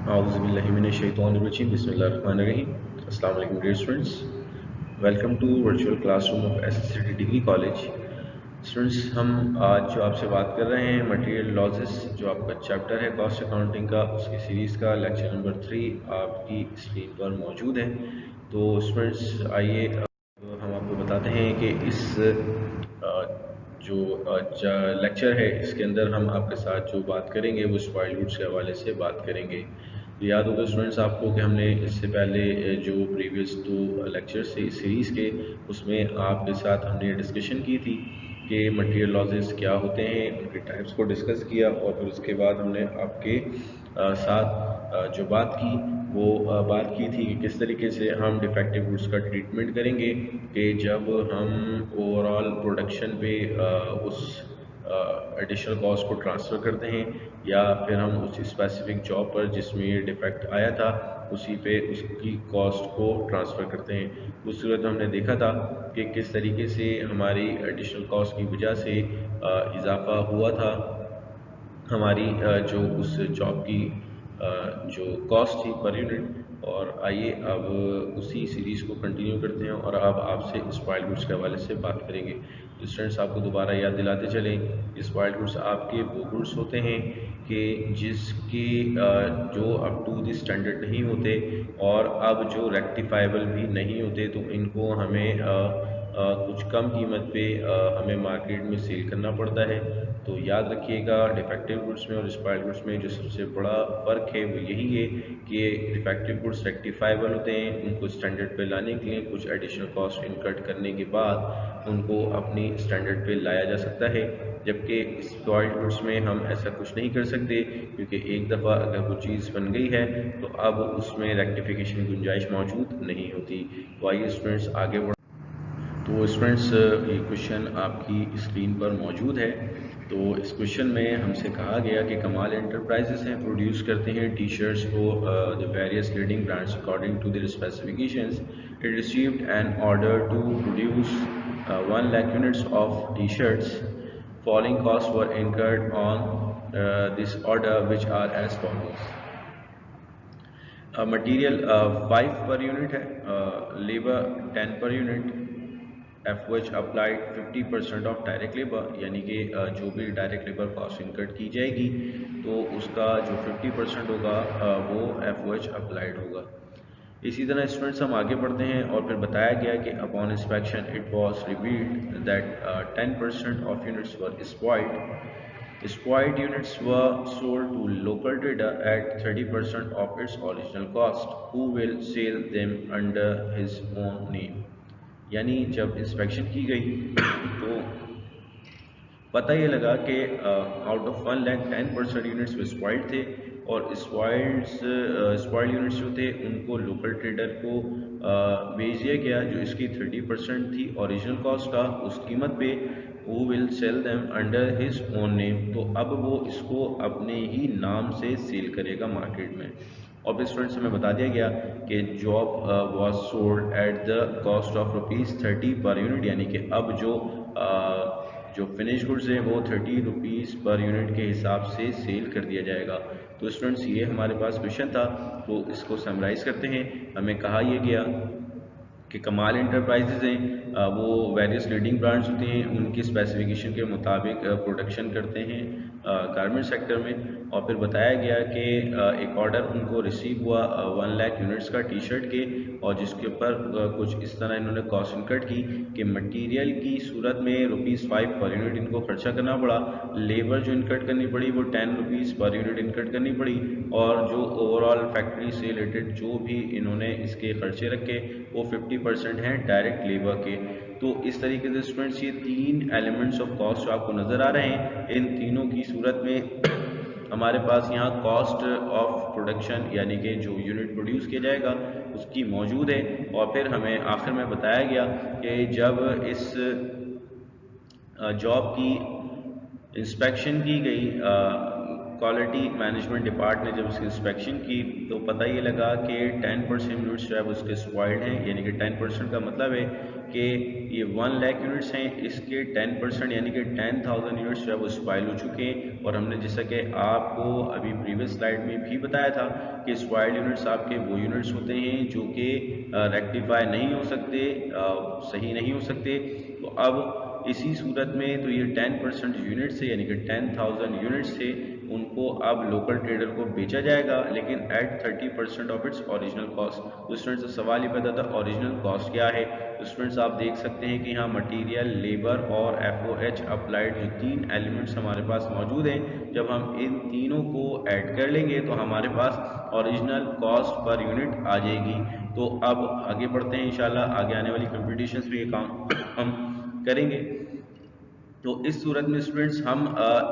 Auzubillahiminash-shaytanir-rajim. Bismillahir-Rahmanir-Rahim. Assalamu alaikum dear students. Welcome to virtual classroom of SSCT Degree College. Students हम आज जो आपसे बात कर रहे हैं मटेरियल लॉसेस जो आपका चैप्टर है कॉस्ट अकाउंटिंग का उसकी सीरीज़ का लेक्चर नंबर 3 आपकी स्क्रीन पर मौजूद है। तो स्टूडेंट्स आइए हम आपको बताते हैं कि इस जो लेक्चर है इसके अंदर हम आपके साथ जो बात करेंगे वो स्पॉइल्ड गुड्स के हवाले से बात करेंगे। तो याद होगा स्टूडेंट्स आपको कि हमने इससे पहले जो प्रीवियस 2 लेक्चर्स थे इस सीरीज़ के उसमें आपके साथ हमने डिस्कशन की थी कि मटेरियल लॉसेस क्या होते हैं, उनके टाइप्स को डिस्कस किया और फिर उसके बाद हमने आपके साथ जो बात की वो बात की थी कि किस तरीके से हम डिफेक्टिव गुड्स का ट्रीटमेंट करेंगे कि जब हम ओवरऑल प्रोडक्शन पे उस एडिशनल कॉस्ट को ट्रांसफ़र करते हैं या फिर हम उस स्पेसिफिक जॉब पर जिसमें ये डिफेक्ट आया था उसी पे उसकी कॉस्ट को ट्रांसफ़र करते हैं। उस सूरत में हमने देखा था कि किस तरीके से हमारी एडिशनल कॉस्ट की वजह से इजाफ़ा हुआ था हमारी जो उस जॉब की जो कॉस्ट थी पर यूनिट। और आइए अब उसी सीरीज़ को कंटिन्यू करते हैं और अब आपसे स्पॉइल्ड गुड्स के हवाले से बात करेंगे। तो स्टूडेंट्स आपको दोबारा याद दिलाते चलें स्पॉइल्ड गुड्स आपके वो गुड्स होते हैं कि जिसके जो अप टू द स्टैंडर्ड नहीं होते और अब जो रेक्टिफाइबल भी नहीं होते तो इनको हमें कुछ कम कीमत पे हमें मार्केट में सेल करना पड़ता है। तो याद रखिएगा डिफेक्टिव गुड्स में और स्पॉइल्ड गुड्स में जो सबसे बड़ा फ़र्क है वो यही है कि डिफेक्टिव गुड्स रेक्टिफाइबल होते हैं, उनको स्टैंडर्ड पे लाने के लिए कुछ एडिशनल कॉस्ट इनकट करने के बाद उनको अपनी स्टैंडर्ड पे लाया जा सकता है। जबकि स्पॉइल्ड गुड्स में हम ऐसा कुछ नहीं कर सकते क्योंकि एक दफ़ा अगर वो चीज़ बन गई है तो अब उसमें रेक्टिफिकेशन की गुंजाइश मौजूद नहीं होती। तो आइए स्टूडेंट्स आगे बढ़। तो स्टूडेंट्स ये क्वेश्चन आपकी स्क्रीन पर मौजूद है। तो इस क्वेश्चन में हमसे कहा गया कि कमाल एंटरप्राइजेस हैं प्रोड्यूस करते हैं टी शर्ट्स को the various leading brands according to their specifications. It received an order to produce 1 lakh units of T shirts. Following cost were incurred on this order which are as follows. Material 5 per unit है, labour 10 per unit, F H applied 50% of direct labour यानी कि जो भी direct labour cost इनकट की जाएगी तो उसका जो 50% होगा वो एफ एच अप्लाइड होगा। इसी तरह स्टूडेंट्स हम आगे बढ़ते हैं और फिर बताया गया कि upon inspection it was revealed that 10% of units were spoiled. Spoiled units were sold to local trader at 30% of its original cost, who will sell them under his own name। यानी जब इंस्पेक्शन की गई तो पता ये लगा कि out of 1 lakh 10% units में स्पॉइल्ड थे और स्पॉइल्ड यूनिट्स जो थे उनको लोकल ट्रेडर को बेच दिया गया जो इसकी 30% थी ओरिजिनल कॉस्ट का उस कीमत पे। वो will sell them under his own name, तो अब वो इसको अपने ही नाम से सेल करेगा मार्केट में। और फिर स्टूडेंट्स हमें बता दिया गया कि job was sold at the cost of ₹30 per unit यानी कि अब जो फिनिश गुड्स हैं वो ₹30 पर यूनिट के हिसाब से सेल कर दिया जाएगा। तो स्टूडेंट्स ये हमारे पास क्वेश्चन था, तो इसको समराइज़ करते हैं। हमें कहा यह गया कि कमाल इंटरप्राइजेज़ हैं वो वेरियस लीडिंग ब्रांड्स होते हैं, उनकी स्पेसिफिकेशन के मुताबिक प्रोडक्शन करते हैं गारमेंट सेक्टर में। और फिर बताया गया कि एक ऑर्डर उनको रिसीव हुआ 1 लाख यूनिट्स का टी शर्ट के और जिसके ऊपर कुछ इस तरह इन्होंने कॉस्ट इनकट की कि मटेरियल की सूरत में ₹5 पर यूनिट इनको खर्चा करना पड़ा, लेबर जो इनकट करनी पड़ी वो ₹10 पर यूनिट इनकट करनी पड़ी और जो ओवरऑल फैक्ट्री से रिलेटेड जो भी इन्होंने इसके खर्चे रखे वो 50% हैं डायरेक्ट लेबर के। तो इस तरीके से स्टूडेंट्स ये 3 एलिमेंट्स ऑफ कॉस्ट जो आपको नज़र आ रहे हैं इन तीनों की सूरत में हमारे पास यहाँ कॉस्ट ऑफ प्रोडक्शन यानी कि जो यूनिट प्रोड्यूस किया जाएगा उसकी मौजूद है। और फिर हमें आखिर में बताया गया कि जब इस जॉब की इंस्पेक्शन की गई क्वालिटी मैनेजमेंट डिपार्ट ने जब इसकी इंस्पेक्शन की तो पता ये लगा कि 10% यूनिट्स जो है वो उसके स्पॉइल्ड हैं। यानी कि 10% का मतलब है कि ये 1 लाख यूनिट्स हैं, इसके 10% यानी कि 10,000 यूनिट्स जो है वो स्पॉइल हो चुके हैं। और हमने जैसा कि आपको अभी प्रीवियस स्लाइड में भी बताया था कि स्पॉइल्ड यूनिट्स आपके वो यूनिट्स होते हैं जो कि रेक्टिफाई नहीं हो सकते, सही नहीं हो सकते। तो अब इसी सूरत में तो ये 10% यूनिट से यानी कि 10,000 यूनिट से उनको अब लोकल ट्रेडर को बेचा जाएगा, लेकिन at 30% of its original cost. तो स्टूडेंट्स सवाल ये पैदा था ओरिजिनल कॉस्ट क्या है। तो स्टूडेंट्स आप देख सकते हैं कि यहाँ मटेरियल, लेबर और FOH अप्लाइड जो 3 एलिमेंट्स हमारे पास मौजूद हैं, जब हम इन तीनों को ऐड कर लेंगे तो हमारे पास ओरिजिनल कॉस्ट पर यूनिट आ जाएगी। तो अब आगे बढ़ते हैं, इंशाल्लाह आगे आने वाली कंपटीशंस में ये काम हम करेंगे। तो इस सूरत में स्टूडेंट्स हम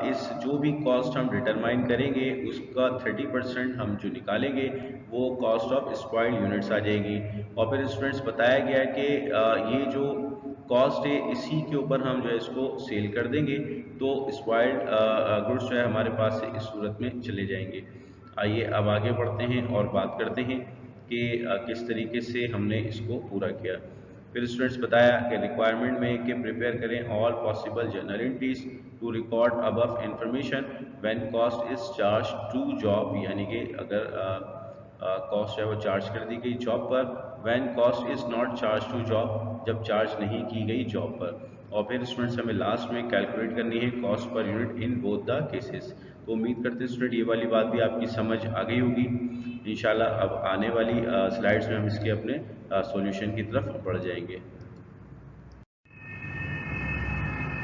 इस जो भी कॉस्ट हम डिटरमाइन करेंगे उसका 30% हम जो निकालेंगे वो कॉस्ट ऑफ स्पॉइल्ड यूनिट्स आ जाएगी। और फिर स्टूडेंट्स बताया गया कि ये जो कॉस्ट है इसी के ऊपर हम जो है इसको सेल कर देंगे, तो स्पॉइल्ड गुड्स जो है हमारे पास से इस सूरत में चले जाएंगे। आइए अब आगे बढ़ते हैं और बात करते हैं कि किस तरीके से हमने इसको पूरा किया। फिर स्टूडेंट्स बताया कि रिक्वायरमेंट में कि प्रिपेयर करें all possible journal entries to record above information when cost is charge to job, यानी कि अगर कॉस्ट है वो चार्ज कर दी गई जॉब पर, when cost is not charge to job, जब चार्ज नहीं की गई जॉब पर। और फिर स्टूडेंट्स हमें लास्ट में कैलकुलेट करनी है cost per unit in both the cases. तो उम्मीद करते हैं स्टूडेंट ये वाली बात भी आपकी समझ आ गई होगी। इंशाल्लाह अब आने वाली स्लाइड्स में हम इसके अपने सॉल्यूशन की तरफ बढ़ जाएंगे।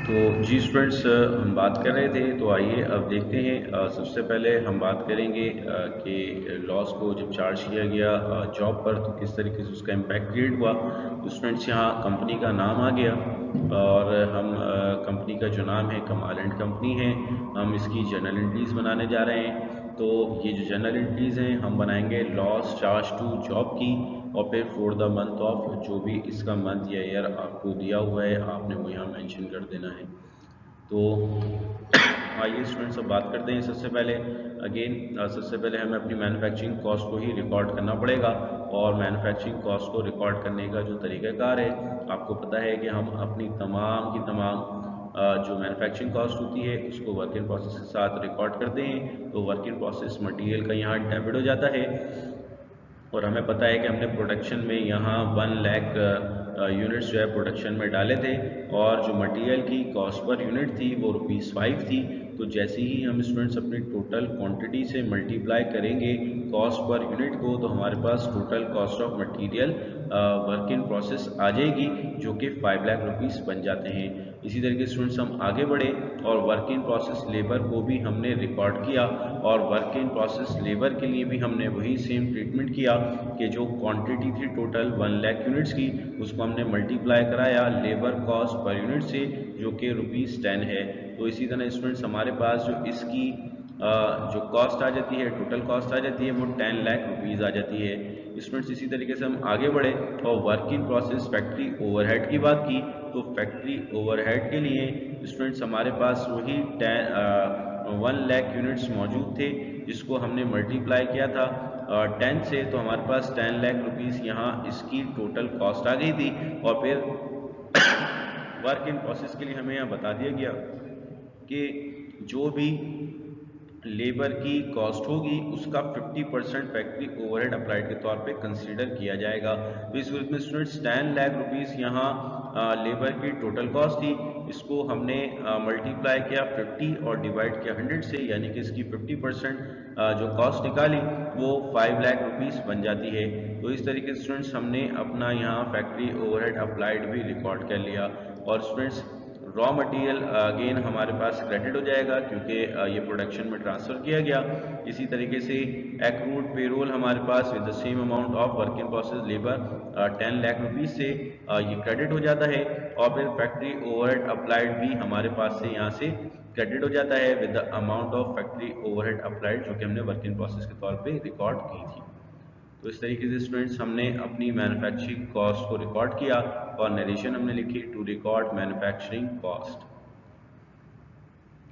तो जी स्टूडेंट्स हम बात कर रहे थे, तो आइए अब देखते हैं। सबसे पहले हम बात करेंगे कि लॉस को जब चार्ज किया गया जॉब पर तो किस तरीके से उसका इम्पैक्ट क्रिएट हुआ। तो स्टूडेंट्स यहाँ कंपनी का नाम आ गया और हम कंपनी का जो नाम है कमाल एंड कंपनी है, हम इसकी जर्नल एंट्रीज बनाने जा रहे हैं। तो ये जो जर्नल एंट्रीज हैं हम बनाएंगे लॉस चार्ज टू जॉब की, और फिर फॉर द मंथ ऑफ, जो भी इसका मंथ या ईयर आपको दिया हुआ है आपने वो यहाँ मेंशन कर देना है। तो आइए स्टूडेंट्स अब बात करते हैं। सबसे पहले सबसे पहले हमें अपनी मैन्युफैक्चरिंग कॉस्ट को ही रिकॉर्ड करना पड़ेगा। और मैन्युफैक्चरिंग कॉस्ट को रिकॉर्ड करने का जो तरीक़ाकार है आपको पता है कि हम अपनी तमाम की तमाम जो मैन्युफैक्चरिंग कॉस्ट होती है उसको वर्क इन प्रोसेस के साथ रिकॉर्ड करते हैं। तो वर्क इन प्रोसेस मटेरियल का यहाँ डेबिट हो जाता है, और हमें पता है कि हमने प्रोडक्शन में यहाँ 1 लाख यूनिट्स जो है प्रोडक्शन में डाले थे, और जो मटेरियल की कॉस्ट पर यूनिट थी वो ₹5 थी। तो जैसे ही हम स्टूडेंट्स अपनी टोटल क्वांटिटी से मल्टीप्लाई करेंगे कॉस्ट पर यूनिट को, तो हमारे पास total cost of material work in process आ जाएगी, जो कि 5 लाख रुपीस बन जाते हैं। इसी तरीके से स्टूडेंट्स हम आगे बढ़े और वर्क इन प्रोसेस लेबर को भी हमने रिकॉर्ड किया, और वर्क इन प्रोसेस लेबर के लिए भी हमने वही सेम ट्रीटमेंट किया कि जो क्वांटिटी थी टोटल 1 लाख यूनिट्स की, उसको हमने मल्टीप्लाई कराया लेबर कॉस्ट पर यूनिट से, जो कि ₹10 है। तो इसी तरह स्टूडेंट्स हमारे पास जो इसकी जो कॉस्ट आ जाती है, टोटल कॉस्ट आ जाती है, वो 10 लाख रुपीज़ आ जाती है। स्टूडेंट्स इसी तरीके से हम आगे बढ़े और work in process factory overhead की बात की। तो फैक्ट्री ओवरहेड के लिए स्टूडेंट्स हमारे पास वही 1 लाख यूनिट्स मौजूद थे, जिसको हमने मल्टीप्लाई किया था 10 से, तो हमारे पास 10 लाख रुपीज़ यहाँ इसकी टोटल कॉस्ट आ गई थी। और फिर वर्क इन प्रोसेस के लिए हमें यहाँ बता दिया गया कि जो भी लेबर की कॉस्ट होगी उसका 50% फैक्ट्री ओवरहेड अप्लाइड के तौर पे कंसीडर किया जाएगा। तो इस सूरत में स्टूडेंट्स 10 लाख रुपीस यहाँ लेबर की टोटल कॉस्ट थी, इसको हमने मल्टीप्लाई किया 50 और डिवाइड किया 100 से, यानी कि इसकी 50% जो कॉस्ट निकाली वो 5 लाख रुपीस बन जाती है। तो इस तरीके से स्टूडेंट्स हमने अपना यहाँ फैक्ट्री ओवरहेड अप्लाइड भी रिकॉर्ड कर लिया। और स्टूडेंट्स रॉ मटेरियल अगेन हमारे पास क्रेडिट हो जाएगा क्योंकि ये प्रोडक्शन में ट्रांसफ़र किया गया। इसी तरीके से एक्रूड पेरोल हमारे पास with the same amount of work in process labour 10 lakh rupees से ये क्रेडिट हो जाता है। और फिर फैक्ट्री ओवरहेड अप्लाइड भी हमारे पास से यहाँ से क्रेडिट हो जाता है with the amount of factory overhead applied, जो कि हमने वर्क इन प्रोसेस के तौर पर रिकॉर्ड की थी। तो इस तरीके से स्टूडेंट्स हमने अपनी मैन्युफैक्चरिंग कॉस्ट को रिकॉर्ड किया और नरेशन हमने लिखी टू रिकॉर्ड मैन्युफैक्चरिंग कॉस्ट।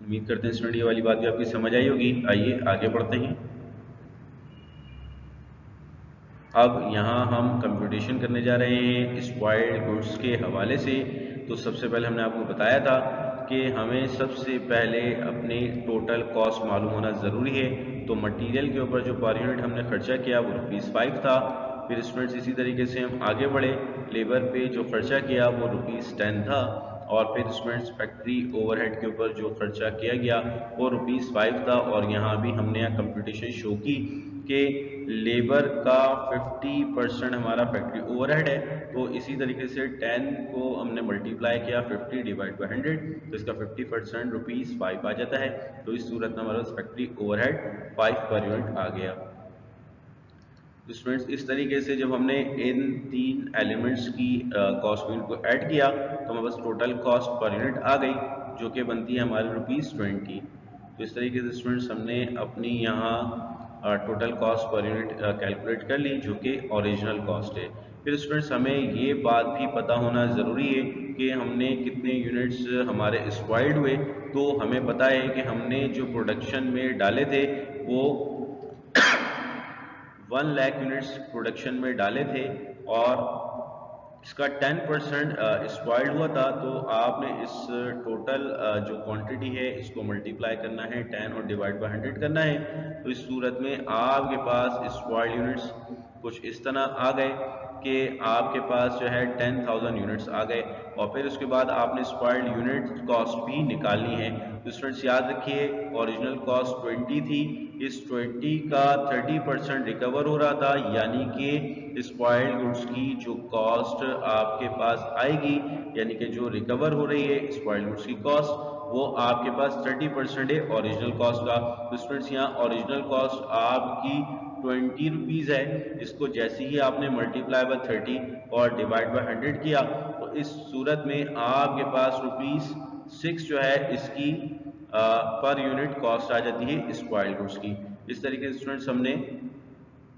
उम्मीद करते हैं स्टूडेंट ये वाली बात भी आपकी समझ आई होगी। आइए आगे बढ़ते हैं। अब यहाँ हम कंप्यूटेशन करने जा रहे हैं स्पॉइल्ड गुड्स के हवाले से। तो सबसे पहले हमने आपको बताया था कि हमें सबसे पहले अपनी टोटल कॉस्ट मालूम होना ज़रूरी है। तो मटेरियल के ऊपर जो पर यूनिट हमने खर्चा किया वो ₹5 था। फिर स्टूडेंट्स इसी तरीके से हम आगे बढ़े, लेबर पे जो खर्चा किया वो ₹10 था। और फिर स्टूडेंट्स फैक्ट्री ओवरहेड के ऊपर जो खर्चा किया गया वो ₹5 था। और यहाँ भी हमने यहाँ कंप्यूटेशन शो की कि लेबर का 50% हमारा फैक्ट्री ओवरहेड है। तो इसी तरीके से 10 को हमने मल्टीप्लाई किया 50 डिवाइड बाई 100, तो इसका 50% ₹5 आ जाता है। तो इस सूरत में हमारा फैक्ट्री ओवरहेड 5 पर यूनिट आ गया। तो स्टूडेंट्स इस तरीके से जब हमने इन 3 एलिमेंट्स की कॉस्ट यूनिट को ऐड किया तो हमारे पास टोटल कॉस्ट पर यूनिट आ गई, जो कि बनती है हमारे ₹20। तो इस तरीके से स्टूडेंट्स हमने अपनी यहाँ total cost per unit calculate कर ली, जो कि ओरिजिनल कॉस्ट है। फिर स्टूडेंट्स हमें ये बात भी पता होना ज़रूरी है कि हमने कितने यूनिट्स हमारे स्पॉइल्ड हुए। तो हमें पता है कि हमने जो प्रोडक्शन में डाले थे वो 1 लाख यूनिट्स प्रोडक्शन में डाले थे और इसका 10% स्पॉइल्ड हुआ था। तो आपने इस टोटल जो क्वांटिटी है इसको मल्टीप्लाई करना है 10 और डिवाइड बाय 100 करना है। तो इस सूरत में आपके पास स्पॉइल्ड यूनिट्स कुछ इस तरह आ गए कि आपके पास जो है 10,000 यूनिट्स आ गए। और फिर उसके बाद आपने स्पॉइल्ड यूनिट कॉस्ट भी निकालनी है। तो स्टूडेंट्स याद रखिए ओरिजिनल कॉस्ट 20 थी, इस 20 का 30% रिकवर हो रहा था, यानी कि स्पॉइल्ड गुड्स की जो कॉस्ट आपके पास आएगी, यानी कि जो रिकवर हो रही है स्पॉइल्ड गुड्स की कॉस्ट, वो आपके पास 30% है ओरिजिनल कॉस्ट का। तो स्टूडेंट्स यहाँ ओरिजिनल कॉस्ट आपकी 20 रुपीज़ है। इसको जैसे ही आपने मल्टीप्लाई बाय 30 और डिवाइड बाय 100 किया तो इस सूरत में आपके पास ₹6 जो है इसकी पर यूनिट कॉस्ट आ जाती है स्पॉइल्ड गुड्स की। इस तरीके से स्टूडेंट्स हमने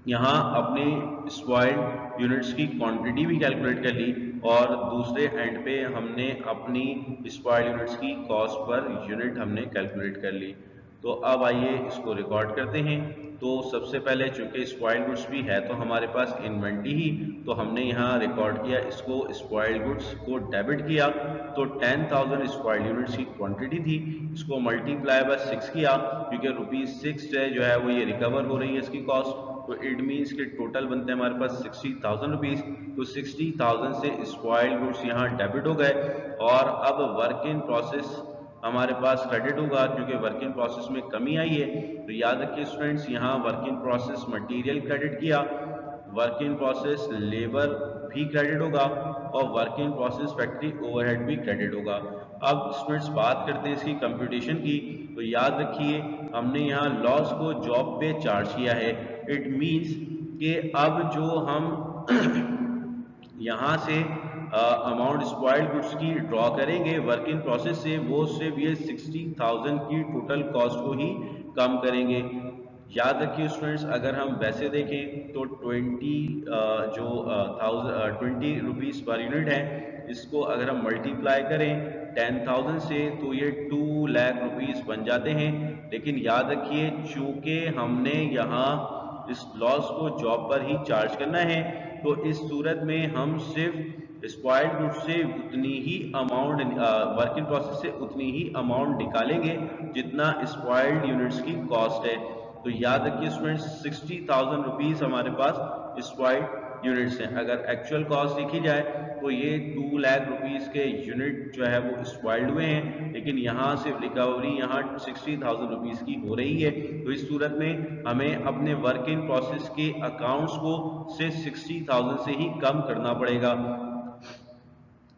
यहाँ अपने स्पॉइल्ड यूनिट्स की क्वांटिटी भी कैलकुलेट कर ली और दूसरे एंड पे हमने अपनी स्पॉइल्ड यूनिट्स की कॉस्ट पर यूनिट हमने कैलकुलेट कर ली। तो अब आइए इसको रिकॉर्ड करते हैं। तो सबसे पहले चूंकि स्पॉइल्ड गुड्स भी है तो हमारे पास इन्वेंट्री ही, तो हमने यहाँ रिकॉर्ड किया इसको स्पॉइल्ड गुड्स को डेबिट किया। तो 10,000 स्पॉइल्ड यूनिट्स की क्वांटिटी थी, इसको मल्टीप्लाई बाय 6 किया क्योंकि ₹6 जो है वो ये रिकवर हो रही है इसकी कॉस्ट। तो इट मीन्स के टोटल बनते हैं हमारे पास 60,000 रुपीज़। तो 60,000 से स्पॉइल्ड गुड्स यहाँ डेबिट हो गए और अब वर्क इन प्रोसेस हमारे पास क्रेडिट होगा क्योंकि वर्क इन प्रोसेस में कमी आई है। तो याद रखिए स्टूडेंट्स यहाँ work in process material credit किया, वर्क इन प्रोसेस लेबर भी क्रेडिट होगा और work in process factory overhead भी क्रेडिट होगा। अब स्टूडेंट्स बात करते हैं इसकी कंप्यूटेशन की। तो याद रखिए हमने यहाँ लॉस को जॉब पे चार्ज किया है। इट मीन्स कि अब जो हम यहाँ से अमाउंट स्पॉइल्ड गुड्स की ड्रॉ करेंगे वर्क इन प्रोसेस से, वो सिर्फ ये 60,000 की टोटल कॉस्ट को ही कम करेंगे। याद रखिए स्टूडेंट्स अगर हम वैसे देखें तो 20 रुपीज़ पर यूनिट है, इसको अगर हम मल्टीप्लाई करें 10,000 से तो ये 2 लाख रुपीज़ बन जाते हैं। लेकिन याद रखिए चूंकि हमने यहाँ इस लॉस को जॉब पर ही चार्ज करना है, तो इस सूरत में हम सिर्फ स्पॉइल्ड गुड्स से उतनी ही अमाउंट वर्क इन प्रोसेस से उतनी ही अमाउंट निकालेंगे जितना स्पॉइल्ड यूनिट्स की कॉस्ट है। तो याद रखिए स्टूडेंट्स 60,000 रुपीज़ हमारे पास स्पॉइल्ड यूनिट्स हैं। अगर एक्चुअल कॉस्ट लिखी जाए तो ये 2 लाख रुपीज़ के यूनिट जो है वो स्पॉइल्ड हुए हैं, लेकिन यहाँ सिर्फ रिकवरी यहाँ 60,000 रुपीज़ की हो रही है। तो इस सूरत में हमें अपने वर्क इन प्रोसेस के अकाउंट्स को से 60,000 से ही कम करना पड़ेगा।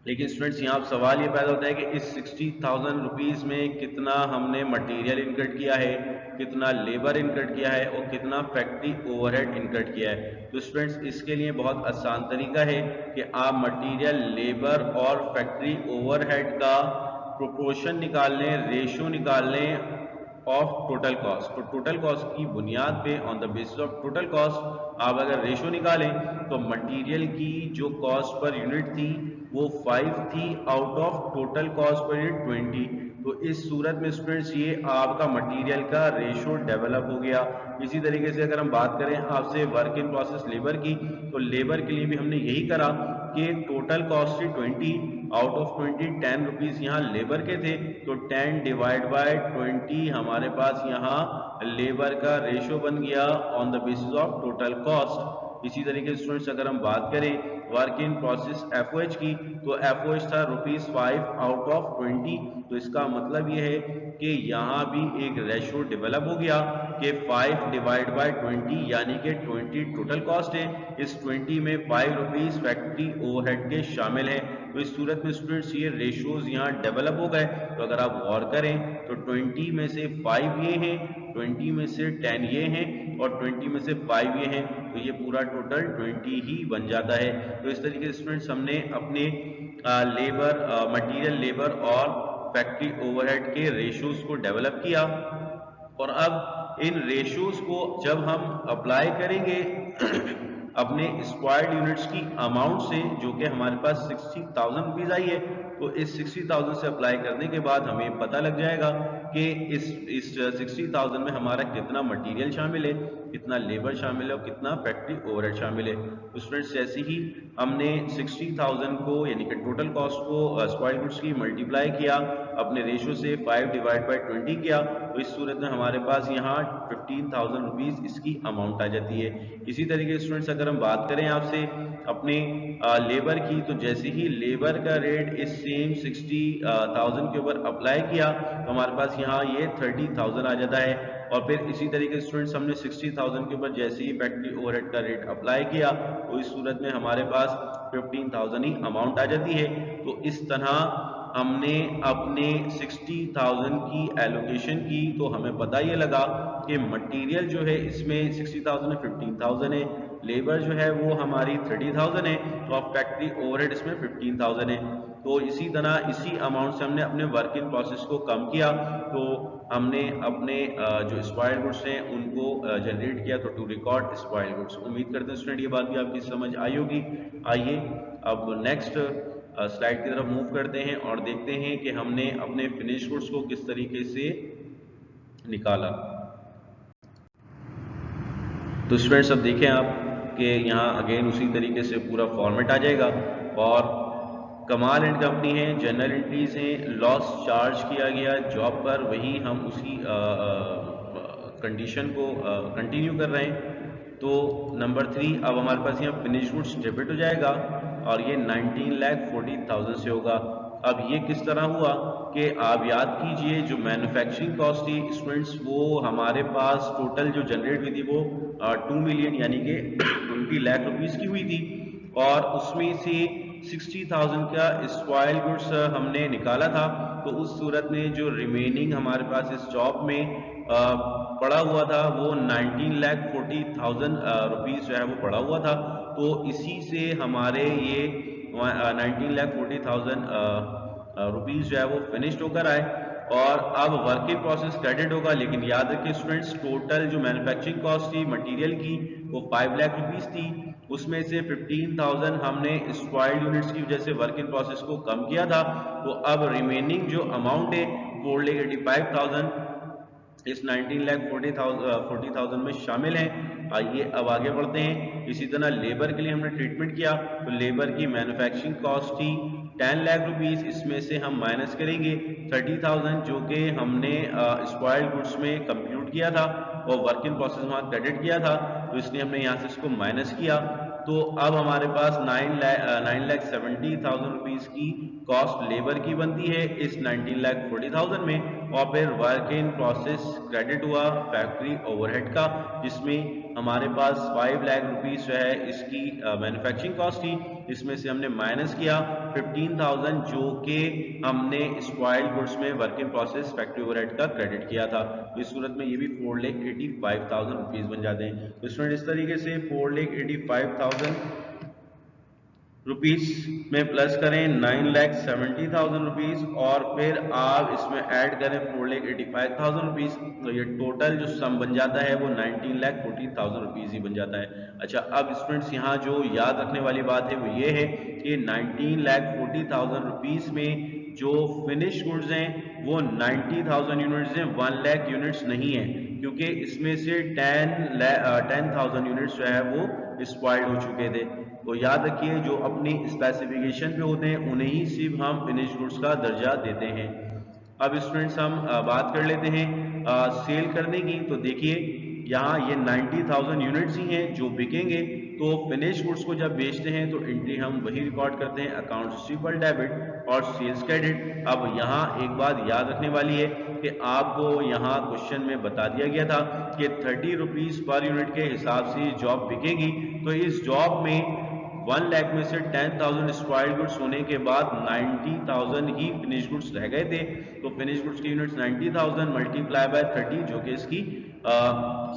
लेकिन स्टूडेंट्स यहाँ सवाल ये पैदा होता है कि इस 60,000 रुपीज़ में कितना हमने मटेरियल इनकट किया है, कितना लेबर इनकट किया है और कितना फैक्ट्री ओवरहेड इनकट किया है। तो स्टूडेंट्स इसके लिए बहुत आसान तरीका है कि आप मटेरियल, लेबर और फैक्ट्री ओवरहेड का प्रोपोर्शन निकाल लें, रेशो निकाल लें ऑफ टोटल कॉस्ट। तो टोटल कॉस्ट की बुनियाद पे on the basis of total cost आप अगर रेशो निकालें तो मटेरियल की जो कॉस्ट पर यूनिट थी वो 5 थी out of total cost per unit 20। तो इस सूरत में स्टूडेंट्स ये आपका मटेरियल का रेशो डेवलप हो गया। इसी तरीके से अगर हम बात करें आपसे वर्क इन प्रोसेस लेबर की, तो लेबर के लिए भी हमने यही करा कि टोटल कॉस्ट थी 20, आउट ऑफ 20 10 रुपीज यहाँ लेबर के थे, तो 10 डिवाइड बाय 20 हमारे पास यहाँ लेबर का रेशो बन गया on the basis of total cost. इसी तरीके से स्टूडेंट्स अगर हम बात करें वर्क इन प्रोसेस एफओएच की, तो एफओएच था ₹5 आउट ऑफ 20। तो इसका मतलब ये है कि यहाँ भी एक रेशो डेवलप हो गया कि 5 डिवाइड बाय 20 यानी कि 20 टोटल कॉस्ट है, इस 20 में ₹5 फैक्ट्री ओवरहेड के शामिल है। तो इस सूरत में स्टूडेंट्स ये रेशोज यहाँ डेवलप हो गए। तो अगर आप गौर करें तो 20 में से 5 ये हैं, 20 में से 10 ये हैं और 20 में से 5 ये हैं, तो ये पूरा टोटल 20 ही बन जाता है। तो इस तरीके से स्टूडेंट्स हमने अपने लेबर मटेरियल लेबर और फैक्ट्री ओवरहेड के रेशोज को डेवलप किया, और अब इन रेशोज को जब हम अप्लाई करेंगे अपने स्क्वायर्ड यूनिट्स की अमाउंट से, जो कि हमारे पास 60,000 रुपीज आई है, तो इस 60,000 से अप्लाई करने के बाद हमें पता लग जाएगा कि इस 60,000 में हमारा कितना मटेरियल शामिल है, कितना लेबर शामिल है और कितना फैक्ट्री ओवरहेड शामिल है। तो स्टूडेंट्स जैसे ही हमने 60,000 को यानी कि टोटल कॉस्ट को स्क्वायर्ड गुड्स की मल्टीप्लाई किया अपने रेशो से 5 डिवाइड बाय 20 किया, तो इस सूरत में हमारे पास यहाँ 15,000 रुपीज इसकी अमाउंट आ जाती है। इसी तरीके से स्टूडेंट्स अगर हम बात करें आपसे अपने लेबर की, तो जैसे ही लेबर का रेट इस सेम 60,000 के ऊपर अप्लाई किया तो हमारे पास यहाँ ये 30,000 आ जाता है। और फिर इसी तरीके से स्टूडेंट्स हमने 60,000 के ऊपर जैसे ही फैक्ट्री ओवरहेड का रेट अप्लाई किया तो इस सूरत में हमारे पास 15,000 ही अमाउंट आ जाती है। तो इस तरह हमने अपने 60,000 की एलोकेशन की, तो हमें पता ये लगा कि मटेरियल जो है इसमें 60,000 में 15,000 है, लेबर जो है वो हमारी 30,000 है, तो अब फैक्ट्री ओवरहेड इसमें 15,000 है। तो इसी तरह इसी अमाउंट से हमने अपने वर्क इन प्रोसेस को कम किया, तो हमने अपने जो स्क्वायर्ड गुड्स हैं उनको जनरेट किया, तो टू रिकॉर्ड स्क्वायर्ड गुड्स। उम्मीद करते हैं स्टूडेंट ये बात भी आपकी समझ आई होगी। आइए अब नेक्स्ट स्लाइड की तरफ मूव करते हैं और देखते हैं कि हमने अपने फिनिश गुड्स को किस तरीके से निकाला। तो स्टूडेंट्स अब देखें आप कि यहाँ अगेन उसी तरीके से पूरा फॉर्मेट आ जाएगा, और कमाल एंड कंपनी है, जनरल एंट्रीज हैं, लॉस चार्ज किया गया जॉब पर, वही हम उसी कंडीशन को कंटिन्यू कर रहे हैं। तो नंबर 3 अब हमारे पास यहाँ फिनिश गुड्स डेबिट हो जाएगा और ये 19,40,000 से होगा। अब ये किस तरह हुआ कि आप याद कीजिए जो मैन्युफैक्चरिंग कॉस्ट थी स्टूडेंट्स, वो हमारे पास टोटल जो जनरेट हुई थी वो 2 मिलियन यानी कि 20 लाख रुपीस की हुई थी, और उसमें से 60,000 का स्क्वायर्ड गुड्स हमने निकाला था। तो उस सूरत में जो रिमेनिंग हमारे पास इस जॉब में पड़ा हुआ था वो 19,40,000 रुपीस जो है वो पड़ा हुआ था। तो इसी से हमारे ये 19,40,000 रुपीस जो है वो फिनिश्ड होकर आए, और अब वर्क इन प्रोसेस क्रेडिट होगा। लेकिन याद रखिए स्टूडेंट्स टोटल जो मैन्युफैक्चरिंग कॉस्ट थी मटेरियल की वो 5 लाख रुपीस थी, उसमें से 15,000 हमने स्क्वायर्ड यूनिट्स की वजह से वर्क इन प्रोसेस को कम किया था। तो अब रिमेनिंग जो अमाउंट है 4,85,000 इस 19,40,000 में शामिल है। आइए अब आगे बढ़ते हैं। इसी तरह लेबर के लिए हमने ट्रीटमेंट किया, तो लेबर की मैन्युफैक्चरिंग कॉस्ट थी 10 लाख रुपीस, इसमें से हम माइनस करेंगे 30,000 जो कि हमने स्क्वायर्ड गुड्स में कंप्यूट किया था और वर्क इन प्रोसेस वहाँ क्रेडिट किया था, तो इसलिए हमने यहाँ से इसको माइनस किया। तो अब हमारे पास 9,70,000 रुपीस की कॉस्ट लेबर की बनती है इस 19,40,000 में, और फिर वर्क इन प्रोसेस क्रेडिट हुआ फैक्ट्री ओवरहेड का, जिसमें हमारे पास 5 लाख रुपीस जो है इसकी मैन्युफैक्चरिंग कॉस्ट थी, इसमें से हमने माइनस किया 15,000 जो कि हमने स्क्वायर्ड गुड्स में work in process factory overhead का क्रेडिट किया था। तो इस सूरत में ये भी 4,85,000 रुपीस बन जाते हैं। तो स्टूडेंट इस तरीके से 4,85,000 रुपीस में प्लस करें 9,70,000 रुपीस, और फिर आप इसमें ऐड करें 4,85,000 रुपीस, तो ये टोटल जो सम बन जाता है वो 19,40,000 रुपीस ही बन जाता है। अच्छा, अब स्टूडेंट्स यहाँ जो याद रखने वाली बात है वो ये है कि 19,40,000 रुपीस में जो फिनिश गुड्स हैं वो 90,000 यूनिट्स हैं, 1 लाख यूनिट्स नहीं है, क्योंकि इसमें से 10,000 यूनिट्स जो है वो स्पॉइल्ड हो चुके थे। तो याद रखिए जो अपनी स्पेसिफिकेशन पे होते हैं उन्हें ही सिर्फ हम फिनिश गुड्स का दर्जा देते हैं। अब स्टूडेंट्स हम बात कर लेते हैं सेल करने की। तो देखिए यहाँ ये 90,000 यूनिट्स ही हैं जो बिकेंगे। तो फिनिश गुड्स को जब बेचते हैं तो एंट्री हम वही रिकॉर्ड करते हैं, अकाउंट रिसीवेबल डेबिट और सेल्स क्रेडिट। अब यहाँ एक बात याद रखने वाली है कि आपको यहाँ क्वेश्चन में बता दिया गया था कि 30 रुपीज पर यूनिट के हिसाब से जॉब बिकेगी। तो इस जॉब में 1 लाख में से 10,000 स्पॉइल्ड गुड्स होने के बाद 90,000 ही फिनिश गुड्स रह गए थे। तो फिनिश गुड्स की यूनिट्स 90,000 मल्टीप्लाई बाय 30 जो कि इसकी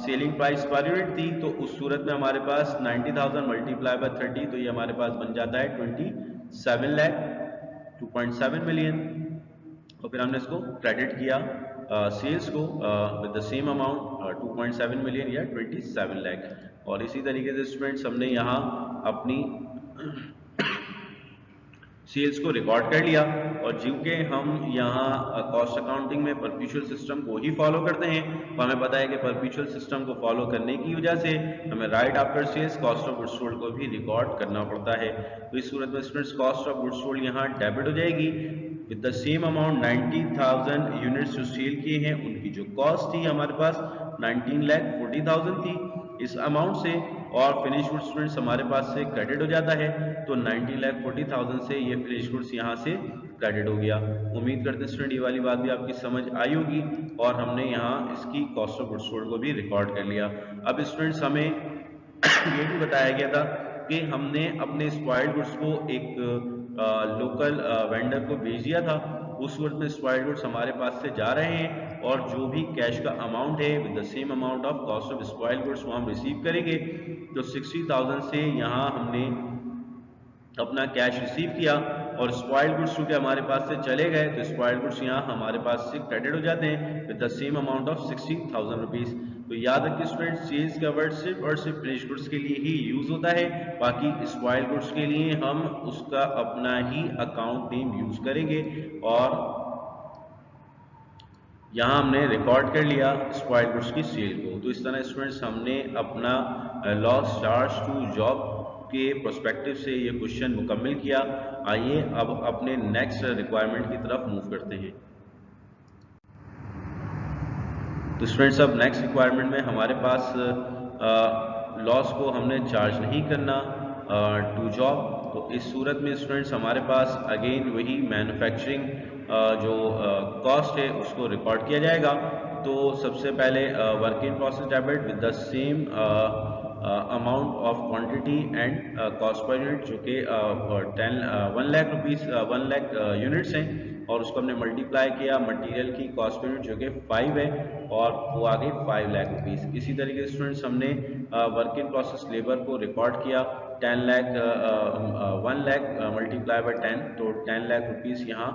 सेलिंग प्राइस पर यूनिट थी। तो उस सूरत में हमारे पास 90,000 मल्टीप्लाई बाय 30 तो ये हमारे पास बन जाता है 27 लाख 2.7 मिलियन। और फिर हमने इसको क्रेडिट किया सेल्स को with the same amount 2.7 million या 27 लाख। और इसी तरीके से स्टूडेंट्स हमने यहाँ अपनी सेल्स को रिकॉर्ड कर लिया। और चूंकि हम यहाँ कॉस्ट अकाउंटिंग में परपेचुअल सिस्टम को ही फॉलो करते हैं, तो हमें पता है कि परपेचुअल सिस्टम को फॉलो करने की वजह से हमें write after sales cost of goods sold को भी रिकॉर्ड करना पड़ता है। तो इस सूरत में students cost of goods sold यहाँ डेबिट हो जाएगी with the same amount. 90,000 units जो सेल किए हैं उनकी जो कॉस्ट थी हमारे पास 19,40,000 थी इस अमाउंट से, और फिनिश गुड्स स्टूडेंट्स हमारे पास से क्रेडिट हो जाता है। तो 19,40,000 से ये फिनिश गुड्स यहाँ से क्रेडिट हो गया। उम्मीद करते हैं स्टूडेंट ये वाली बात भी आपकी समझ आई होगी और हमने यहाँ इसकी कॉस्ट ऑफ गुड्स सोल्ड को भी रिकॉर्ड कर लिया। अब स्टूडेंट्स हमें ये भी बताया गया था कि हमने अपने स्पॉइल्ड गुड्स को एक लोकल वेंडर को भेज दिया था। उस वक्त में स्पॉइल्ड गुड्स हमारे पास से जा रहे हैं और जो भी कैश का अमाउंट है with the same amount of cost of spoiled goods वो हम रिसीव करेंगे। तो 60,000 से यहाँ हमने अपना कैश रिसीव किया और स्पॉइल्ड गुड्स चूंकि हमारे पास से चले गए तो स्पॉइल्ड गुड्स यहाँ हमारे पास से क्रेडिट हो जाते हैं with the same amount of 60,000 rupees. तो याद रखिए स्टूडेंट सेल्स का वर्ड सिर्फ और सिर्फ फिनिश गुड्स के लिए ही यूज होता है, बाकी स्पॉइल्ड गुड्स के लिए हम उसका अपना ही अकाउंट नेम यूज करेंगे। और यहाँ हमने रिकॉर्ड कर लिया स्पॉइल्ड गुड्स की सेल को। तो इस तरह स्टूडेंट्स हमने अपना लॉस चार्ज टू जॉब के प्रोस्पेक्टिव से ये क्वेश्चन मुकम्मल किया। आइए अब अपने नेक्स्ट रिक्वायरमेंट की तरफ मूव करते हैं। तो स्टूडेंट्स अब नेक्स्ट रिक्वायरमेंट में हमारे पास लॉस को हमने चार्ज नहीं करना टू जॉब। तो इस सूरत में स्टूडेंट्स हमारे पास अगेन वही मैन्युफैक्चरिंग जो कॉस्ट है उसको रिकॉर्ड किया जाएगा। तो सबसे पहले work in process debit with the same amount of quantity and cost per unit जो कि 1 लाख रुपीस 1 लाख यूनिट्स हैं, और उसको हमने मल्टीप्लाई किया मटेरियल की कॉस्ट पर यूनिट जो कि 5 है और वो आ गई 5 लाख रुपीस। इसी तरीके से स्टूडेंट्स हमने वर्क इन प्रोसेस लेबर को रिकॉर्ड किया 1 लाख मल्टीप्लाई बाय 10 तो 10 लाख रुपीस यहाँ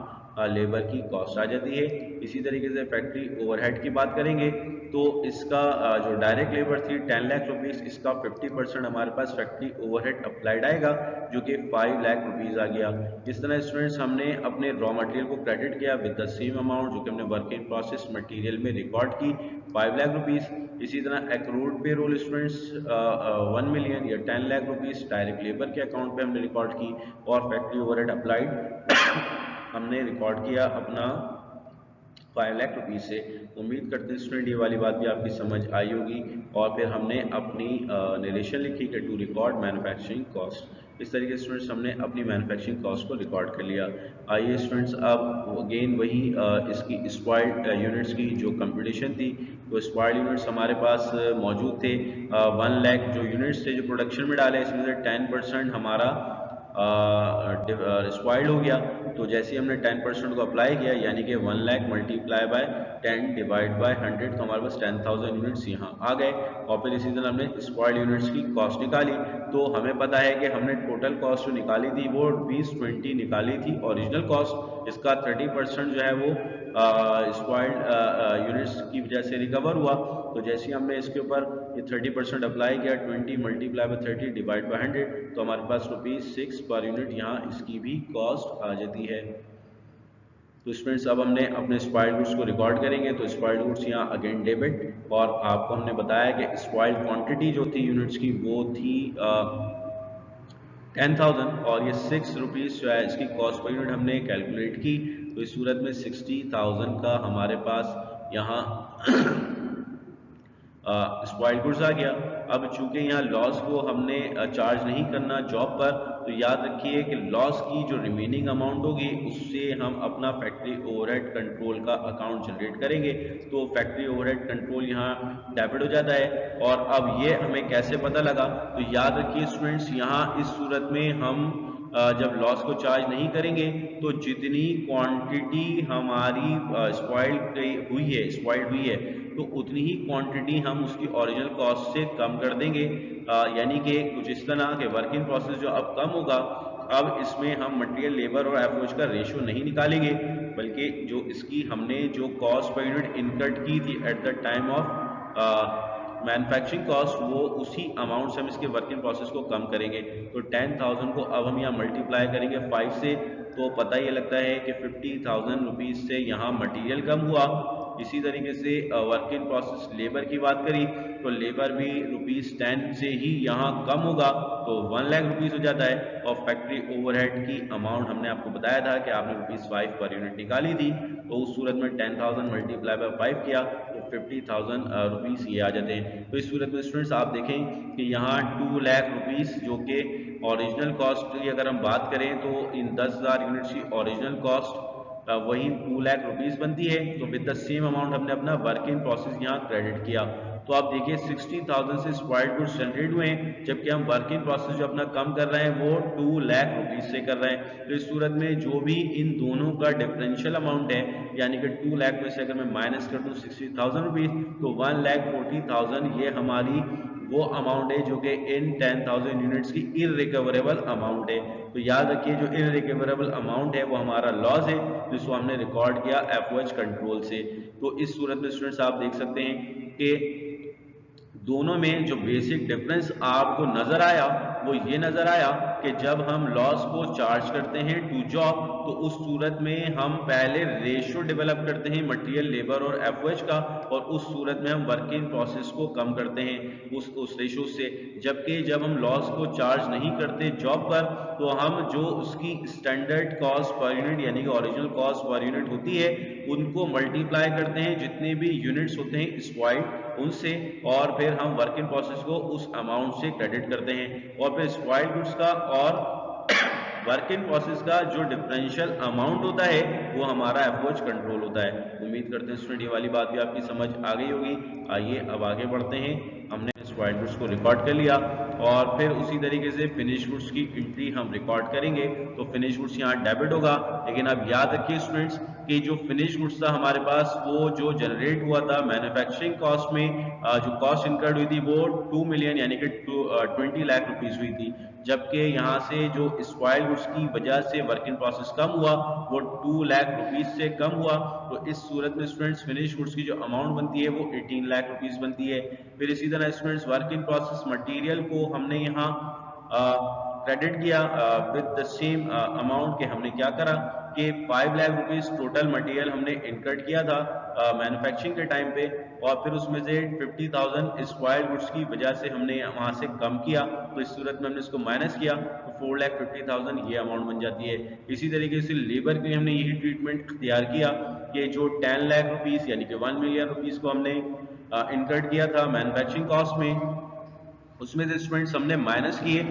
लेबर की कॉस्ट आ जाती है। इसी तरीके से फैक्ट्री ओवरहेड की बात करेंगे तो इसका जो डायरेक्ट लेबर थी 10 लाख रुपीस, इसका 50% हमारे पास फैक्ट्री ओवरहेड अप्लाइड आएगा जो कि 5 लाख रुपीस आ गया। इस तरह स्टूडेंट्स हमने अपने रॉ मटेरियल को क्रेडिट किया विद द सेम अमाउंट जो कि हमने वर्क इन प्रोसेस मटेरियल में रिकॉर्ड की 5 लाख रुपीस। इसी तरह एक्रूड पे रोल स्टूडेंट्स 1 मिलियन या 10 लाख रुपीस डायरेक्ट लेबर के अकाउंट पे हमने रिकॉर्ड की, और फैक्ट्री ओवरहेड अप्लाइड हमने रिकॉर्ड किया अपना 5 लाख रुपीस से। उम्मीद करते हैं स्टूडेंट ये वाली बात भी आपकी समझ आई होगी। और फिर हमने अपनी नरेशन लिखी कि टू रिकॉर्ड मैन्युफैक्चरिंग कॉस्ट। इस तरीके से स्टूडेंट्स हमने अपनी मैन्युफैक्चरिंग कॉस्ट को रिकॉर्ड कर लिया। आइए स्टूडेंट्स अब अगेन वही इसकी स्पॉइल्ड यूनिट्स की जो कंपटीशन थी, तो स्पॉइल्ड यूनिट्स हमारे पास मौजूद थे 1 लाख जो यूनिट्स थे जो प्रोडक्शन में डाले, इसमें से 10% हमारा स्पॉइल्ड हो गया। तो जैसे ही हमने 10% को अप्लाई किया यानी कि 1 lakh multiply by 10 divide by 100 तो हमारे पास 10,000 यूनिट्स यहाँ आ गए। और फिर इसी तरह हमने स्पॉइल्ड यूनिट्स की कॉस्ट निकाली। तो हमें पता है कि हमने टोटल कॉस्ट जो निकाली थी वो 2020 निकाली थी ओरिजिनल कॉस्ट, इसका 30% जो है वो स्पॉइल्ड यूनिट्स की वजह से रिकवर हुआ। तो जैसे ही हमने इसके ऊपर ये 30% अप्लाई किया 20 मल्टीप्लाई बाय 30 डिवाइड बाय 100 तो हमारे पास ₹6 पर यूनिट यहाँ इसकी भी कॉस्ट आ जाती है। तो स्टूडेंट्स अब हमने अपने स्पॉइल्ड गुड्स को रिकॉर्ड करेंगे। तो स्पॉइल्ड गुड्स यहाँ अगेन डेबिट, और आपको हमने बताया कि स्पॉइल्ड क्वांटिटी जो थी यूनिट्स की वो थी 10,000, और ये 6 रुपीज़ जो है इसकी कॉस्ट पर यूनिट हमने कैलकुलेट की। तो इस सूरत में 60,000 का हमारे पास यहाँ स्पॉइल्ड गुड्स आ गया। अब चूंकि यहाँ लॉस को हमने चार्ज नहीं करना जॉब पर, तो याद रखिए कि लॉस की जो रिमेनिंग अमाउंट होगी उससे हम अपना फैक्ट्री ओवरहेड कंट्रोल का अकाउंट जनरेट करेंगे। तो फैक्ट्री ओवरहेड कंट्रोल यहाँ डेबिट हो जाता है। और अब ये हमें कैसे पता लगा, तो याद रखिए स्टूडेंट्स, यहाँ इस सूरत में हम जब लॉस को चार्ज नहीं करेंगे तो जितनी क्वांटिटी हमारी स्पॉइल्ड हुई है तो उतनी ही क्वांटिटी हम उसकी ओरिजिनल कॉस्ट से कम कर देंगे। यानी कि कुछ इस तरह के वर्क इन प्रोसेस जो अब कम होगा, अब इसमें हम मटेरियल, लेबर और एफओएच का रेशियो नहीं निकालेंगे, बल्कि जो इसकी हमने जो कॉस्ट पर यूनिट इनकट की थी at the time of manufacturing cost, वो उसी अमाउंट से हम इसके वर्क इन प्रोसेस को कम करेंगे। तो 10,000 को अब हम यहाँ मल्टीप्लाई करेंगे 5 से, तो पता ये लगता है कि 50,000 रुपीज़ से यहाँ मटेरियल कम हुआ। इसी तरीके से वर्क इन प्रोसेस लेबर की बात करी तो लेबर भी ₹10 से ही यहाँ कम होगा, तो 1 लाख रुपीज़ हो जाता है। और फैक्ट्री ओवरहेड की अमाउंट हमने आपको बताया था कि आपने ₹5 पर यूनिट निकाली थी, तो उस सूरत में 10,000 मल्टीप्लाई बाय 5 किया तो 50,000 रुपीज़ ये आ जाते हैं। तो इस सूरत में स्टूडेंट्स आप देखें कि यहाँ 2 लाख रुपीज़ जो कि ओरिजिनल कॉस्ट की अगर हम बात करें तो इन 10,000 यूनिट्स की ओरिजिनल कॉस्ट वही 2 लाख रुपीज़ बनती है। तो विद द सेम अमाउंट हमने अपना वर्क इन प्रोसेस यहाँ क्रेडिट किया। तो आप देखिए 60,000 से स्पॉइल्ड गुड्स जनरेट हुए हैं, जबकि हम वर्क इन प्रोसेस जो अपना कम कर रहे हैं वो 2 लाख रुपीज़ से कर रहे हैं। तो इस सूरत में जो भी इन दोनों का डिफरेंशियल अमाउंट है, यानी कि 2 लाख में से अगर मैं माइनस कर दूँ 60,000 रुपीज़, तो 1,40,000 ये हमारी वो अमाउंट है जो कि इन 10,000 यूनिट्स की इररिकवरेबल अमाउंट है। तो याद रखिए जो इररिकवरेबल अमाउंट है वो हमारा लॉस है, जिसको हमने रिकॉर्ड किया एफओएच कंट्रोल से। तो इस सूरत में स्टूडेंट्स आप देख सकते हैं कि दोनों में जो बेसिक डिफरेंस आपको नजर आया वो ये नजर आया कि जब हम लॉस को चार्ज करते हैं टू जॉब, तो उस सूरत में हम पहले रेशियो डेवलप करते हैं मटेरियल, लेबर और एफओएच का, और उस सूरत में हम वर्क इन प्रोसेस को कम करते हैं उस रेशियो से। जबकि जब हम लॉस को चार्ज नहीं करते जॉब पर, तो हम जो उसकी स्टैंडर्ड कॉस्ट पर यूनिट यानी कि ओरिजिनल कॉस्ट पर यूनिट होती है उनको मल्टीप्लाई करते हैं जितने भी यूनिट्स होते हैं स्पॉइल्ड उनसे, और फिर हम वर्क इन प्रोसेस को उस अमाउंट से क्रेडिट करते हैं। और फिर स्पॉइल्ड गुड्स का और वर्क इन प्रोसेस का जो डिफरेंशियल अमाउंट होता है वो हमारा एफओएच कंट्रोल होता है। उम्मीद करते हैं स्टूडेंट ये वाली बात भी आपकी समझ आ गई होगी। आइए अब आगे बढ़ते हैं। हमने स्पॉइल्ड गुड्स को रिकॉर्ड कर लिया और फिर उसी तरीके से फिनिश गुड्स की एंट्री हम रिकॉर्ड करेंगे। तो फिनिश गुड्स यहाँ डेबिट होगा, लेकिन अब याद रखिए स्टूडेंट्स कि जो फिनिश गुड्स था हमारे पास वो जो जनरेट हुआ था मैन्युफैक्चरिंग कॉस्ट में, जो कॉस्ट इनकर्ड हुई थी वो 2 मिलियन यानी कि 20 लाख रुपीस हुई थी। जबकि यहाँ से जो स्पॉइल्ड गुड्स की वजह से वर्क इन प्रोसेस कम हुआ वो 2 लाख रुपीस से कम हुआ। तो इस सूरत में स्टूडेंट्स फिनिश गुड्स की जो अमाउंट बनती है वो 18 लाख रुपीस बनती है। फिर इसी तरह students work in process material को हमने यहाँ क्रेडिट किया विद द सेम अमाउंट के हमने क्या करा कि 5 लाख रुपीस टोटल मटेरियल हमने इनकर्ड किया था मैन्युफैक्चरिंग के टाइम पे, और फिर उसमें से 50,000 स्पॉइल्ड गुड्स की वजह से हमने वहां से कम किया। तो इस सूरत में हमने इसको माइनस किया तो 4,50,000 ये अमाउंट बन जाती है। इसी तरीके से लेबर के लिए हमने यही ट्रीटमेंट इख्तियार किया कि जो 10 लाख रुपीस यानी कि 1 मिलियन रुपीस को हमने इनकर्ड किया था मैन्युफैक्चरिंग कॉस्ट में, उसमें से स्टूडेंट्स हमने माइनस किए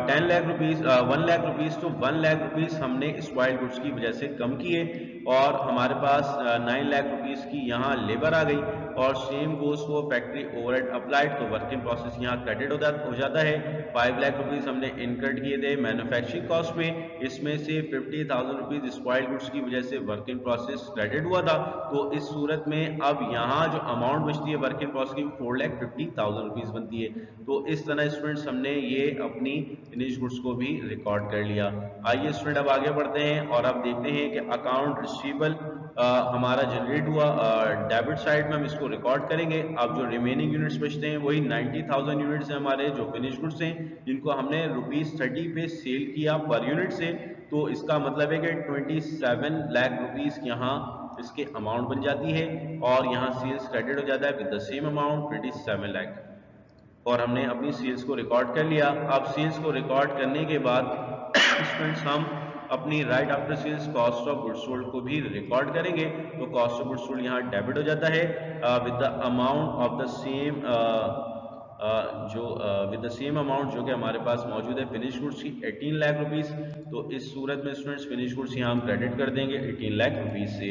10 लाख रुपीस 1 लाख रुपीस, तो 1 लाख रुपीस हमने स्पॉइल्ड गुड्स की वजह से कम किए और हमारे पास 9 लाख रुपीस की यहाँ लेबर आ गई। और सेम गोस को फैक्ट्री ओवरहेड अप्लाइड, तो वर्क इन प्रोसेस यहाँ क्रेडिट हो जाता है। 5 लाख रुपीस हमने इनकर्ड किए थे मैन्युफैक्चरिंग कॉस्ट में, इसमें से 50,000 रुपीज स्पॉइल्ड गुड्स की वजह से वर्क इन प्रोसेस क्रेडिट हुआ था। तो इस सूरत में अब यहाँ जो अमाउंट बचती है वर्क इन प्रोसेस की 4,50,000 रुपीज बनती है। तो इस तरह स्टूडेंट्स हमने ये अपनी फिनिश गुड्स को भी रिकॉर्ड कर लिया। आइए स्टूडेंट अब आगे बढ़ते हैं और अब देखते हैं कि अकाउंट रिसीवेबल हमारा जनरेट हुआ डेबिट साइड में, हम इसको रिकॉर्ड करेंगे। अब जो रिमेनिंग यूनिट्स बचते हैं वही 90,000 यूनिट्स हैं हमारे जो फिनिश गुड्स हैं, जिनको हमने ₹30 पे सेल किया पर यूनिट से। तो इसका मतलब है कि 27 लाख रुपीस यहाँ इसके अमाउंट बन जाती है और यहाँ सेल्स क्रेडिट हो जाता है with the same amount 27 lakh. और हमने अपनी सेल्स को रिकॉर्ड कर लिया। अब सेल्स को रिकॉर्ड करने के बाद स्टूडेंट्स हम अपनी write after sales cost of goods sold को भी रिकॉर्ड करेंगे। तो कॉस्ट ऑफ गुड्स सोल्ड यहाँ डेबिट हो जाता है with the amount of the same with the same amount जो कि हमारे पास मौजूद है फिनिश गुड्स की 18 लाख रुपीस। तो इस सूरत में स्टूडेंट्स फिनिश गुड्स यहाँ हम क्रेडिट कर देंगे 18 लाख रुपीस से।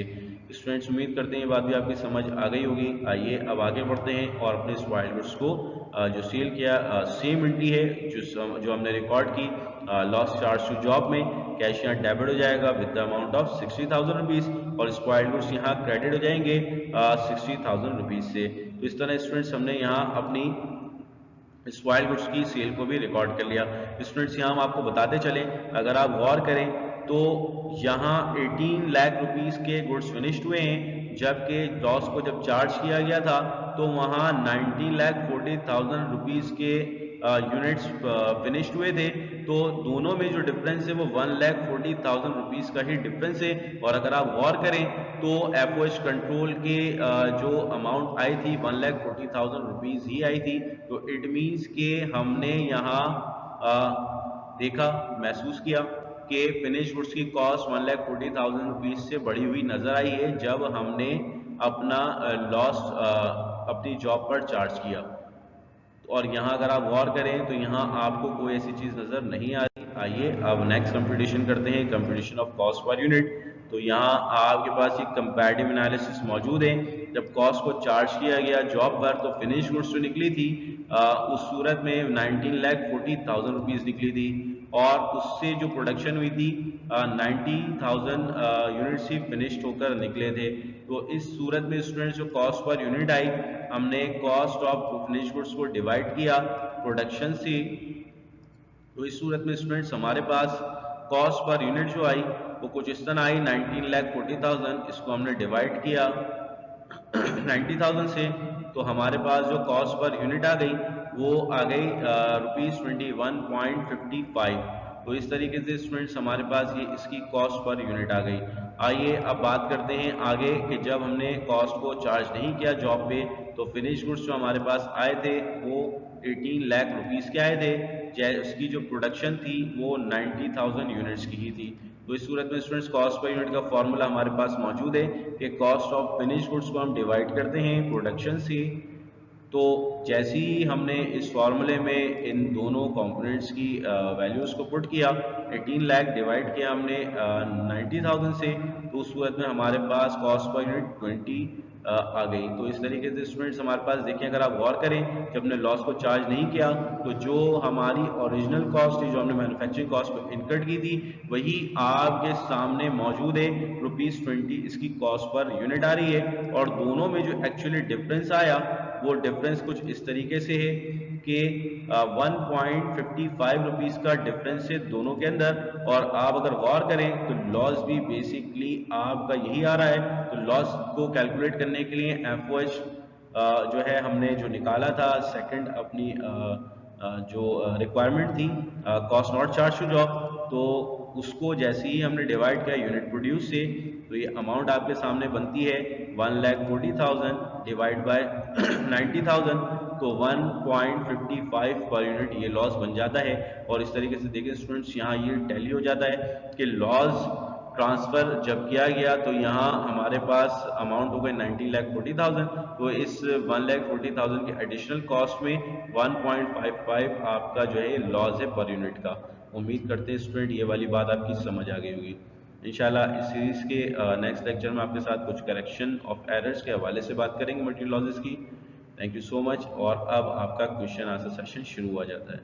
स्टूडेंट्स उम्मीद करते हैं ये बात भी आपकी समझ आ गई होगी। आइए अब आगे बढ़ते हैं और अपने स्पॉइल्ड गुड्स को जो सेल किया सेम एंट्री है जो हमने रिकॉर्ड की लॉस चार्ज टू जॉब में कैश यहाँ डेबिट हो जाएगा with the amount of 60,000 rupees और स्पॉइल्ड गुड्स यहाँ क्रेडिट हो जाएंगे 60,000 रुपीज से। तो इस तरह स्टूडेंट्स हमने यहाँ अपनी स्पॉइल्ड गुड्स की सेल को भी रिकॉर्ड कर लिया। स्टूडेंट्स यहाँ हम आपको बताते चलें, अगर आप गौर करें तो यहाँ 18 लाख रुपीस के गुड्स फिनिश्ड हुए हैं, जबकि लॉस को जब चार्ज किया गया था तो वहाँ 19,40,000 रुपीस के यूनिट्स फिनिश्ड हुए थे। तो दोनों में जो डिफरेंस है वो 1,40,000 रुपीस का ही डिफरेंस है। और अगर आप गौर करें तो एफओएच कंट्रोल के जो अमाउंट आई थी 1,40,000 रुपीस ही आई थी। तो इट मीन्स के हमने यहाँ देखा महसूस किया कि फिनिश गुड्स की कॉस्ट 1,40,000 रुपीज से बढ़ी हुई नजर आई है जब हमने अपना लॉस अपनी जॉब पर चार्ज किया। और यहाँ अगर आप गौर करें तो यहाँ आपको कोई ऐसी चीज नजर नहीं आ रही। आइए अब नेक्स्ट कंप्यूटेशन करते हैं, computation of cost per unit. तो यहाँ आपके पास एक कंपैरेटिव एनालिसिस मौजूद है। जब कॉस्ट को चार्ज किया गया जॉब पर तो फिनिश गुड्स जो निकली थी उस सूरत में 19,40,000 रुपीज निकली थी और उससे जो प्रोडक्शन हुई थी 90,000 यूनिट्स ही फिनिश्ड होकर निकले थे। तो इस सूरत में स्टूडेंट्स जो कॉस्ट पर यूनिट आई, हमने कॉस्ट ऑफ फिनिश गुड्स को डिवाइड किया प्रोडक्शन से। तो इस सूरत में स्टूडेंट्स हमारे पास कॉस्ट पर यूनिट जो आई वो कुछ इस तरह आई 19,40,000, इसको हमने डिवाइड किया 90,000 से, तो हमारे पास जो कॉस्ट पर यूनिट आ गई वो आ गई ₹21.55। तो इस तरीके से स्टूडेंट्स हमारे पास ये इसकी कॉस्ट पर यूनिट आ गई। आइए अब बात करते हैं आगे कि जब हमने कॉस्ट को चार्ज नहीं किया जॉब पे तो फिनिश गुड्स जो हमारे पास आए थे वो 18 लाख रुपीस के आए थे, उसकी जो प्रोडक्शन थी वो 90,000 यूनिट्स की ही थी। तो इस सूरत में स्टूडेंट्स कॉस्ट पर यूनिट का फॉर्मूला हमारे पास मौजूद है कि कॉस्ट ऑफ फिनिश गुड्स को हम डिवाइड करते हैं प्रोडक्शन से। तो जैसे ही हमने इस फॉर्मूले में इन दोनों कंपोनेंट्स की वैल्यूज को पुट किया 18 लाख डिवाइड किया हमने 90,000 से, तो उस सूरत में हमारे पास कॉस्ट पर यूनिट 20 आ गई। तो इस तरीके से स्टूडेंट्स हमारे पास देखें, अगर आप गौर करें जब हमने लॉस को चार्ज नहीं किया तो जो हमारी ओरिजिनल कॉस्ट थी जो हमने मैन्युफैक्चरिंग कॉस्ट पर इनकट की थी वही आपके सामने मौजूद है ₹20 इसकी कॉस्ट पर यूनिट आ रही है। और दोनों में जो एक्चुअली डिफरेंस आया वो डिफरेंस कुछ इस तरीके से है कि 1.55 रुपीस का डिफरेंस है दोनों के अंदर। और आप अगर गौर करें तो लॉस भी बेसिकली आपका यही आ रहा है। तो लॉस को कैलकुलेट करने के लिए एफओएच जो है हमने जो निकाला था सेकंड अपनी जो रिक्वायरमेंट थी cost not charge to job, तो उसको जैसे ही हमने डिवाइड किया यूनिट प्रोड्यूस से तो ये अमाउंट आपके सामने बनती है 1,40,000 डिवाइड बाय 90,000, तो 1.55 पर यूनिट ये लॉस बन जाता है। और इस तरीके से देखें स्टूडेंट्स यहाँ ये टैली हो जाता है कि लॉस ट्रांसफर जब किया गया तो यहाँ हमारे पास अमाउंट हो गई 19,40,000। तो इस 1,40,000 के एडिशनल कॉस्ट में 1.55 आपका जो है लॉस है पर यूनिट का। उम्मीद करते हैं स्टूडेंट ये वाली बात आपकी समझ आ गई होगी। इंशाल्लाह इस सीरीज के नेक्स्ट लेक्चर में आपके साथ कुछ करेक्शन ऑफ एरर्स के हवाले से बात करेंगे मटेरियल लॉसेस की। Thank you so much. और अब आपका क्वेश्चन आंसर सेशन शुरू हो जाता है।